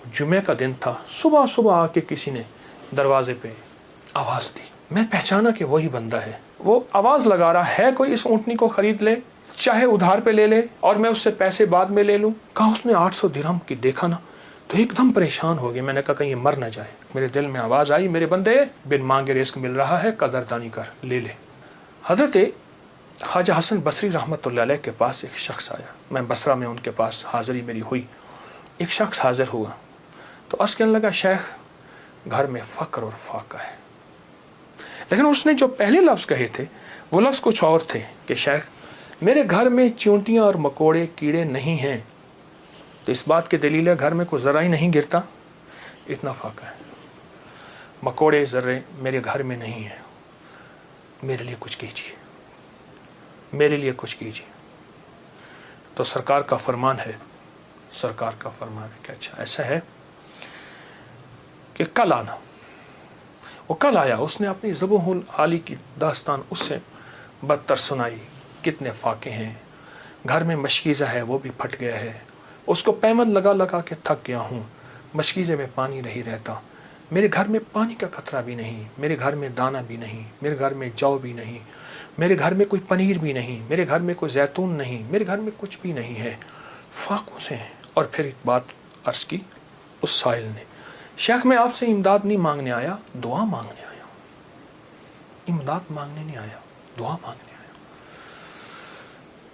जुमे का दिन था, सुबह सुबह आके किसी ने दरवाजे पे आवाज़ दी। मैं पहचाना कि वही बंदा है। वो आवाज़ लगा रहा है कोई इस ऊँटनी को खरीद ले, चाहे उधार पे ले ले और मैं उससे पैसे बाद में ले लूँ। कहा उसने 800 दिरहम की। देखा ना तो एकदम परेशान हो गए। मैंने कहा कहीं ये मर ना जाए। मेरे दिल में आवाज़ आई, मेरे बंदे, बिन मांगे रिस्क मिल रहा है, कदरदानी कर, ले ले। हज़रत ख्वाजा हसन बसरी रहमतुल्लाह अलैह के पास एक शख्स आया। मैं बसरा में उनके पास हाज़िरी मेरी हुई। एक शख्स हाजिर हुआ तो अर्ज़ कहने लगा, शेख घर में फ़क्र और फाका है। लेकिन उसने जो पहले लफ्ज़ कहे थे वो लफ्ज़ कुछ और थे कि शेख मेरे घर में चींटियाँ और मकोड़े कीड़े नहीं हैं, तो इस बात की दलील है घर में कोई ज़रा ही नहीं गिरता, इतना फाका है। मकोड़े ज़र्रे मेरे घर में नहीं हैं, मेरे लिए कुछ कीजिए, मेरे लिए कुछ कीजिए। तो सरकार का फरमान है, सरकार का फरमान है कि अच्छा ऐसा है कि कल आना। वो कल आया। उसने अपनी ज़ुबहुल हाली की दास्तान उससे बदतर सुनाई। कितने फाके हैं, घर में मशकीज़ा है वो भी फट गया है, उसको पैमन लगा लगा के थक गया हूँ, मशकीज़े में पानी नहीं रहता, मेरे घर में पानी का खतरा भी नहीं, मेरे घर में दाना भी नहीं, मेरे घर में जौ भी नहीं, मेरे घर में कोई पनीर भी नहीं, मेरे घर में कोई जैतून नहीं, मेरे घर में कुछ भी नहीं है, फाकों से हैं। और फिर एक बात अर्ज़ की उस साहिल ने, शेख मैं आपसे इमदाद नहीं मांगने आया, दुआ मांगने आया हूँ। इमदाद मांगने नहीं आया, दुआ मांगने आया।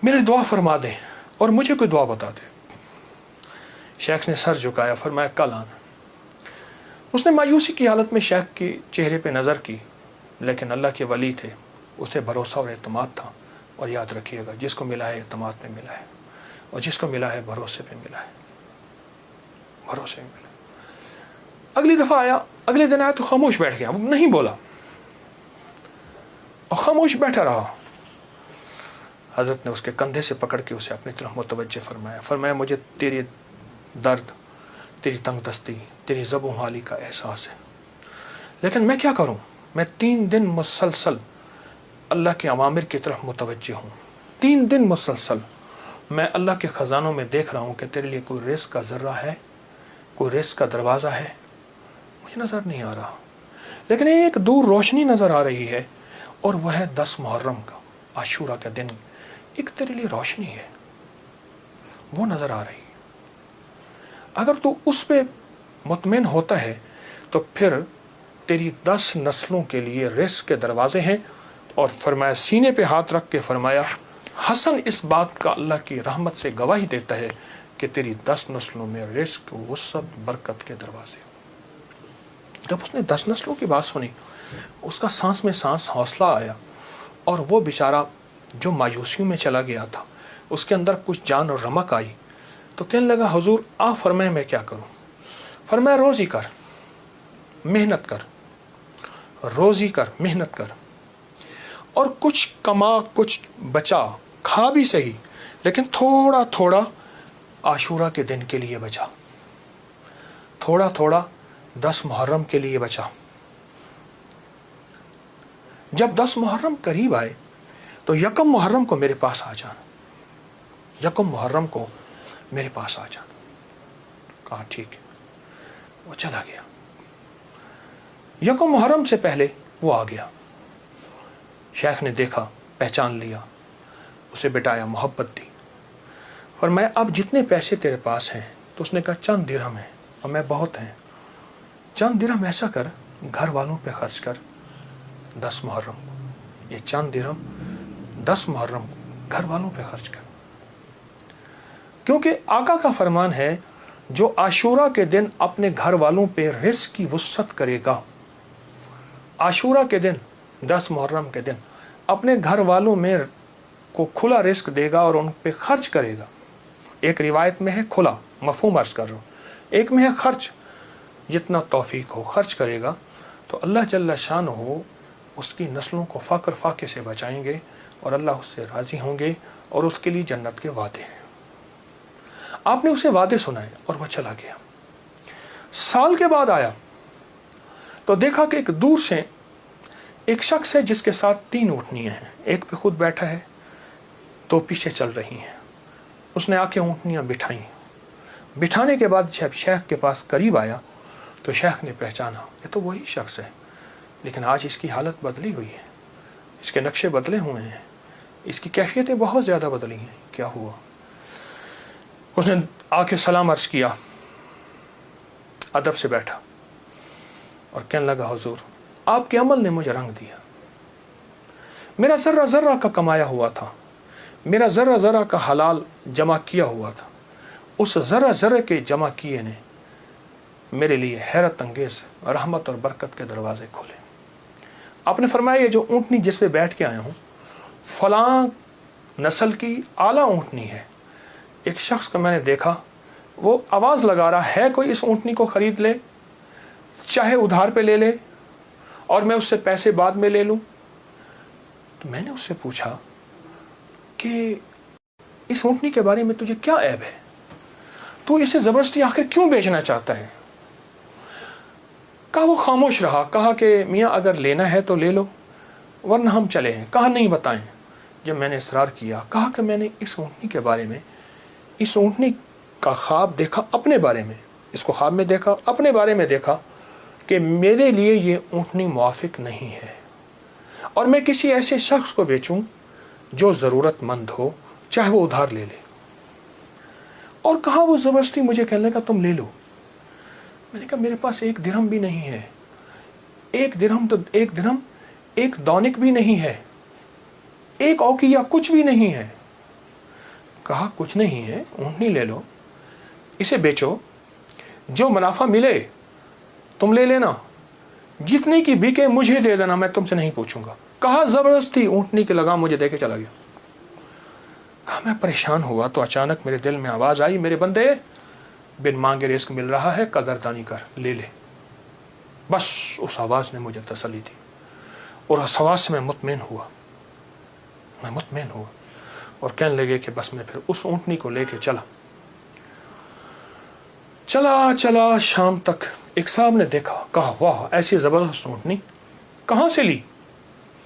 मेरे दुआ फरमा दें और मुझे कोई दुआ बता दे। शेख ने सर झुकाया, फरमाया कल आना। उसने मायूसी की हालत में शेख के चेहरे पे नज़र की, लेकिन अल्लाह के वली थे, उसे भरोसा और एतमाद था। और याद रखिएगा, जिसको मिला है एतमाद में मिला है, और जिसको मिला है भरोसे पे मिला है, भरोसे में मिला। अगली दफ़ा आया, अगले दिन आया तो खामोश बैठ गया, वो नहीं बोला और खामोश बैठा रहा। हज़रत ने उसके कंधे से पकड़ के उसे अपनी तरफ मुतवज्जे फरमाया। फरमाया मुझे तेरे दर्द, तेरी तंगदस्ती, तेरी ज़ुबान हाली का एहसास है, लेकिन मैं क्या करूं, मैं 3 दिन मुसलसल अल्लाह के अवामिर की तरफ मुतवज्जे हूँ। 3 दिन मुसलसल मैं अल्लाह के ख़ज़ानों में देख रहा हूँ कि तेरे लिए कोई रिज़्क़ का ज़र्रा है, कोई रिज़्क़ का दरवाज़ा है, मुझे नज़र नहीं आ रहा। लेकिन एक दूर रोशनी नज़र आ रही है और वह है 10 मुहर्रम का, आशूरा का दिन। एक तेरे लिए रोशनी है, वो नज़र आ रही है। अगर तू उस पर मुतमिन होता है तो फिर तेरी 10 नस्लों के लिए रिज़्क़ के दरवाजे हैं। और फरमाया, सीने पे हाथ रख के फरमाया, हसन इस बात का अल्लाह की रहमत से गवाही देता है कि तेरी 10 नस्लों में रिज़्क़, वुसअत, बरकत के दरवाजे। जब उसने 10 नस्लों की बात सुनी, उसका सांस में सांस हौसला आया और वो बेचारा जो मायूसियों में चला गया था, उसके अंदर कुछ जान और रमक आई। तो कहने लगा, हुजूर आप फरमाए मैं क्या करूं? फरमाया रोज़ी कर, मेहनत कर, रोज़ी कर, मेहनत कर, और कुछ कमा, कुछ बचा, खा भी सही, लेकिन थोड़ा थोड़ा आशूरा के दिन के लिए बचा, थोड़ा थोड़ा 10 मुहर्रम के लिए बचा। जब 10 मुहर्रम करीब आए तो यकम मुहर्रम को मेरे पास आ जाना, यकम मुहर्रम को मेरे पास आ जाना। कहा ठीक है। वो चला गया। यकम मुहर्रम से पहले वो आ गया। शेख ने देखा, पहचान लिया, उसे बिठाया, मोहब्बत दी। फरमाया अब जितने पैसे तेरे पास हैं, तो उसने कहा चंद दिरहम है और मैं बहुत हैं, चंद दिरहम ऐसा कर घर वालों पे खर्च कर 10 मुहर्रम को, ये चंद दिरहम 10 मुहर्रम को घर वालों पे खर्च कर। क्योंकि आका का फरमान है, जो आशूरा के दिन अपने घर वालों पे रिज़्क़ की वुसअत करेगा, आशूरा के दिन 10 मुहर्रम के दिन अपने घर वालों में को खुला रिज़्क़ देगा और उन पे खर्च करेगा। एक रिवायत में है खुला, मफ़हूम अर्ज़ कर रहा हूँ, एक में है खर्च, जितना तौफीक हो खर्च करेगा तो अल्लाह जल्ल शान हो उसकी नस्लों को फ़क्र फाके से बचाएंगे और अल्लाह उससे राज़ी होंगे और उसके लिए जन्नत के वादे हैं। आपने उसे वादे सुनाए और वह चला गया। साल के बाद आया तो देखा कि एक दूर से एक शख्स है जिसके साथ 3 ऊँटनियाँ हैं, एक पे खुद बैठा है, 2 पीछे चल रही हैं। उसने आके ऊँटनियाँ बिठाई बिठाने के बाद जब शेख के पास करीब आया तो शेख ने पहचाना ये तो वही शख्स है, लेकिन आज इसकी हालत बदली हुई है, इसके नक्शे बदले हुए हैं, इसकी कैफियतें बहुत ज़्यादा बदली हैं। क्या हुआ? उसने आके सलाम अर्ज़ किया, अदब से बैठा और कहने लगा, हुजूर आपके अमल ने मुझे रंग दिया। मेरा ज़र्रा ज़र्रा का कमाया हुआ था, मेरा ज़र्रा ज़र्रा का हलाल जमा किया हुआ था, उस ज़र्रा ज़र्रे के जमा किए ने मेरे लिए हैरत अंगेज़ रहमत और बरकत के दरवाज़े खोले। आपने फरमाया ये जो ऊँटनी जिस पे बैठ के आया हूँ फलां नस्ल की आला ऊँटनी है। एक शख्स को मैंने देखा, वो आवाज़ लगा रहा है कोई इस ऊँटनी को ख़रीद ले, चाहे उधार पे ले ले और मैं उससे पैसे बाद में ले लूँ। तो मैंने उससे पूछा कि इस ऊँटनी के बारे में तुझे क्या ऐब है, तू इसे ज़बरदस्ती आखिर क्यों बेचना चाहता है? कहा वो खामोश रहा। कहा कि मियाँ अगर लेना है तो ले लो वरना हम चले हैं। कहा नहीं बताएं। जब मैंने इसरार किया, कहा कि मैंने इस ऊँटनी के बारे में, इस ऊँटनी का ख्वाब देखा अपने बारे में, इसको ख्वाब में देखा, अपने बारे में देखा कि मेरे लिए ये ऊँटनी मुआफिक नहीं है और मैं किसी ऐसे शख्स को बेचूं जो ज़रूरतमंद हो, चाहे वो उधार ले ले। और कहा वो ज़बरदस्ती मुझे कहने लगा तुम ले लो। मैंने कहा मेरे पास एक दिरहम भी नहीं है, एक दिरहम एक दौनिक भी नहीं है, एक औकिया कुछ भी नहीं है। कहा कुछ नहीं है, ऊँटनी ले लो, इसे बेचो, जो मुनाफा मिले तुम ले लेना, जितने की बिके मुझे दे देना, मैं तुमसे नहीं पूछूंगा। कहा ज़बरदस्ती ऊँटनी के लगाम मुझे देके चला गया। कहा मैं परेशान हुआ तो अचानक मेरे दिल में आवाज़ आई, मेरे बंदे बिन मांगे रिस्क मिल रहा है, कदरदानी कर, ले ले। बस उस आवाज़ ने मुझे तसल्ली दी और उस आवाज़ से मैं मुतमईन हुआ और कहने लगे कि बस मैं फिर उस ऊँटनी को लेके चला शाम तक। एक साहब ने देखा, कहा वाह ऐसी ज़बरदस्त ऊँटनी कहाँ से ली?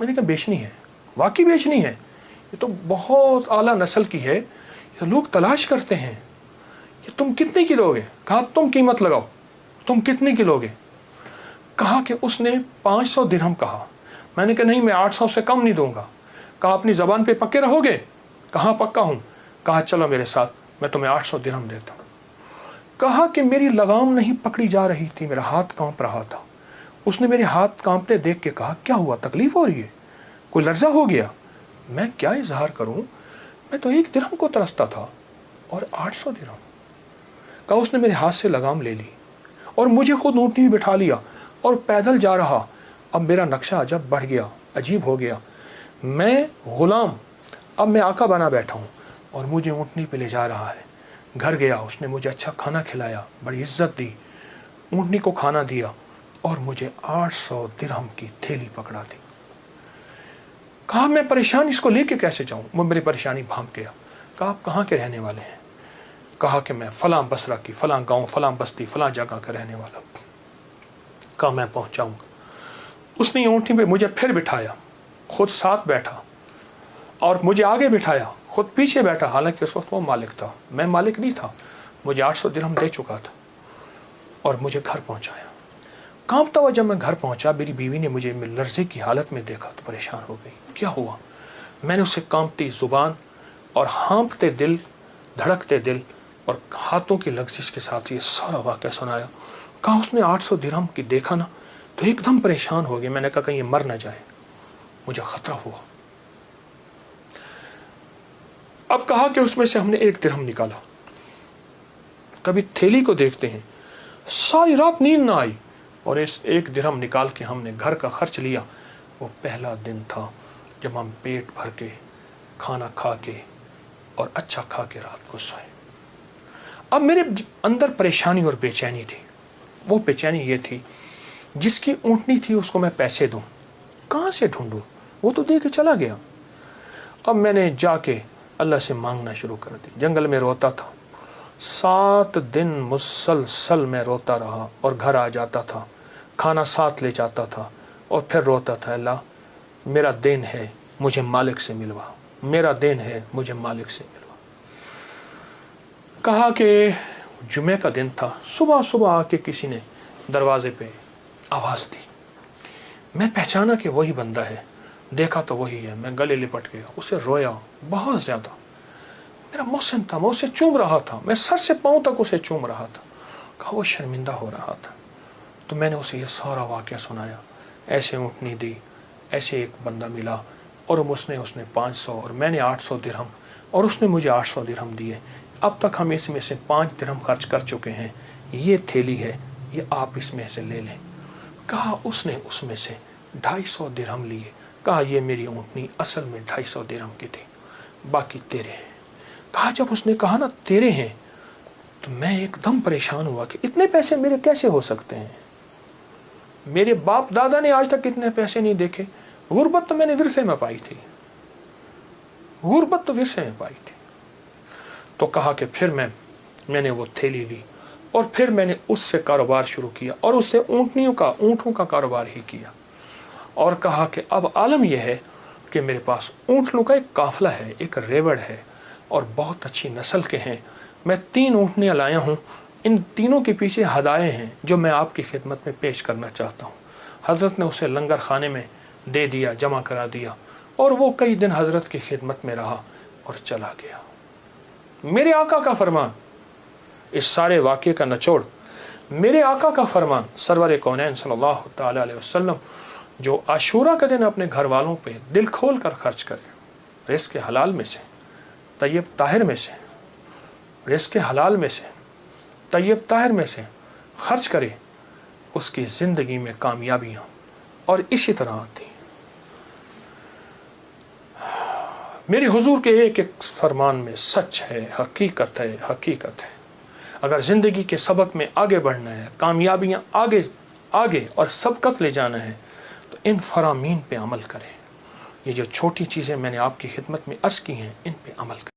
मैंने कहा बेचनी है, वाकई बेचनी है, ये तो बहुत आला नस्ल की है, ये लोग तलाश करते हैं, ये तुम कितने की लोगे? कहा तुम कीमत लगाओ, तुम कितने की लोगे? कहा कि उसने 500 दिरहम कहा। मैंने कहा नहीं, मैं 800 से कम नहीं दूंगा। कहा अपनी ज़बान पे पक्के रहोगे? कहाँ पक्का हूँ। कहा चलो मेरे साथ, मैं तुम्हें 800 दिरहम देता हूँ। कहा कि मेरी लगाम नहीं पकड़ी जा रही थी, मेरा हाथ कांप रहा था। उसने मेरे हाथ कांपते देख के कहा क्या हुआ, तकलीफ हो रही है, कोई लर्जा हो गया? मैं क्या इजहार करूं, मैं तो 1 दिरहम को तरसता था और 800 दिरहम। कहा उसने मेरे हाथ से लगाम ले ली और मुझे खुद ऊँटनी में बिठा लिया और पैदल जा रहा। अब मेरा नक्शा अजब बढ़ गया, अजीब हो गया। मैं गुलाम, अब मैं आका बना बैठा हूँ और मुझे ऊँटनी पे ले जा रहा है। घर गया, उसने मुझे अच्छा खाना खिलाया, बड़ी इज्जत दी, ऊँटनी को खाना दिया और मुझे 800 दिरहम की थैली पकड़ा दी। कहा मैं परेशान, इसको लेके कैसे जाऊं? वो मेरी परेशानी भांप गया। कहा आप कहाँ के रहने वाले हैं? कहा कि मैं फलां बसरा की, फलां गांव, फलां बस्ती, फलां जगह का रहने वाला। कहा मैं पहुंचाऊंगा। उसने ऊँटनी पे मुझे फिर बिठाया, खुद साथ बैठा और मुझे आगे बिठाया, खुद पीछे बैठा। हालांकि उस वक्त वो मालिक था, मैं मालिक नहीं था। मुझे 800 दिरहम दे चुका था और मुझे घर पहुंचाया। कांपता हुआ जब मैं घर पहुंचा, मेरी बीवी ने मुझे लर्जे की हालत में देखा तो परेशान हो गई। क्या हुआ? मैंने उसे कांपती जुबान और हाँफते दिल, धड़कते दिल और हाथों की लग्जिश के साथ ये सारा वाक़या सुनाया। कहा उसने 800 दिरहम की देखा ना तो एकदम परेशान हो गई। मैंने कहा कहीं ये मर ना जाए, मुझे खतरा हुआ। अब कहा कि उसमें से हमने 1 दिरहम निकाला। कभी थैली को देखते हैं, सारी रात नींद ना आई और इस 1 दिरहम निकाल के हमने घर का खर्च लिया। वो पहला दिन था जब हम पेट भर के खाना खा के और अच्छा खा के रात को सोए। अब मेरे अंदर परेशानी और बेचैनी थी। वो बेचैनी ये थी, जिसकी ऊँटनी थी उसको मैं पैसे दूं, कहाँ से ढूंढूं? वो तो दे के चला गया। अब मैंने जाके अल्लाह से मांगना शुरू कर दी। जंगल में रोता था, 7 दिन मुसलसल मैं रोता रहा और घर आ जाता था, खाना साथ ले जाता था और फिर रोता था, अल्लाह मेरा देन है, मुझे मालिक से मिलवा, मेरा देन है, मुझे मालिक से मिलवा। कहा कि जुमे का दिन था, सुबह सुबह आके किसी ने दरवाजे पे आवाज़ दी। मैं पहचाना कि वही बंदा है, देखा तो वही है। मैं गले लिपट गया, उसे रोया बहुत ज़्यादा। मेरा मोहसिन था, मैं उसे चूम रहा था, मैं सर से पाँव तक उसे चूम रहा था। कहा वो शर्मिंदा हो रहा था। तो मैंने उसे ये सारा वाक़या सुनाया, ऐसे ऊँटनी दी, ऐसे एक बंदा मिला और उसने 500 और मैंने 800 दिरहम और उसने मुझे 800 दिरहम दिए। अब तक हम इसमें से 5 दिरहम खर्च कर चुके हैं। ये थैली है, ये आप इसमें से ले लें। कहा उसने उसमें से 250 दिरहम लिए। कहा ये मेरी ऊँटनी असल में 250 दिरहम की थी, बाकी तेरे हैं। कहा जब उसने कहा ना तेरे हैं, तो मैं एकदम परेशान हुआ कि इतने पैसे मेरे कैसे हो सकते हैं। मेरे बाप दादा ने आज तक इतने पैसे नहीं देखे। गुर्बत तो मैंने विरसे में पाई थी, गुर्बत तो विरसे में पाई थी। तो कहा कि फिर मैंने वो थैली ली और फिर मैंने उससे कारोबार शुरू किया और उससे ऊँटों का कारोबार ही किया। और कहा कि अब आलम यह है कि मेरे पास ऊँटों का एक काफिला है, एक रेवड़ है और बहुत अच्छी नस्ल के हैं। मैं 3 ऊँटनियाँ लाया हूँ, इन तीनों के पीछे हदाये हैं जो मैं आपकी खिदमत में पेश करना चाहता हूँ। हज़रत ने उसे लंगर खाने में दे दिया, जमा करा दिया और वो कई दिन हज़रत की खिदमत में रहा और चला गया। मेरे आका का फरमान, इस सारे वाक़े का निचोड़ मेरे आका का फरमान सरवर कौनैन सल्लल्लाहु तआला अलैहि वसल्लम, जो आशूरा के दिन अपने घर वालों पे दिल खोल कर खर्च करे, रिज़्क़ के हलाल में से, तय्यब ताहिर में से, रिज़्क़ के हलाल में से, तय्यब ताहिर में से खर्च करे, उसकी ज़िंदगी में कामयाबियाँ और इसी तरह आती। मेरे हुजूर के एक एक फरमान में सच है, हकीकत है, हकीकत है। अगर ज़िंदगी के सबक में आगे बढ़ना है, कामयाबियाँ आगे और सबकत ले जाना है, तो इन फरामीन पे अमल करें। ये जो छोटी चीज़ें मैंने आपकी खिदमत में अर्ज़ की हैं, इन पे अमल करें।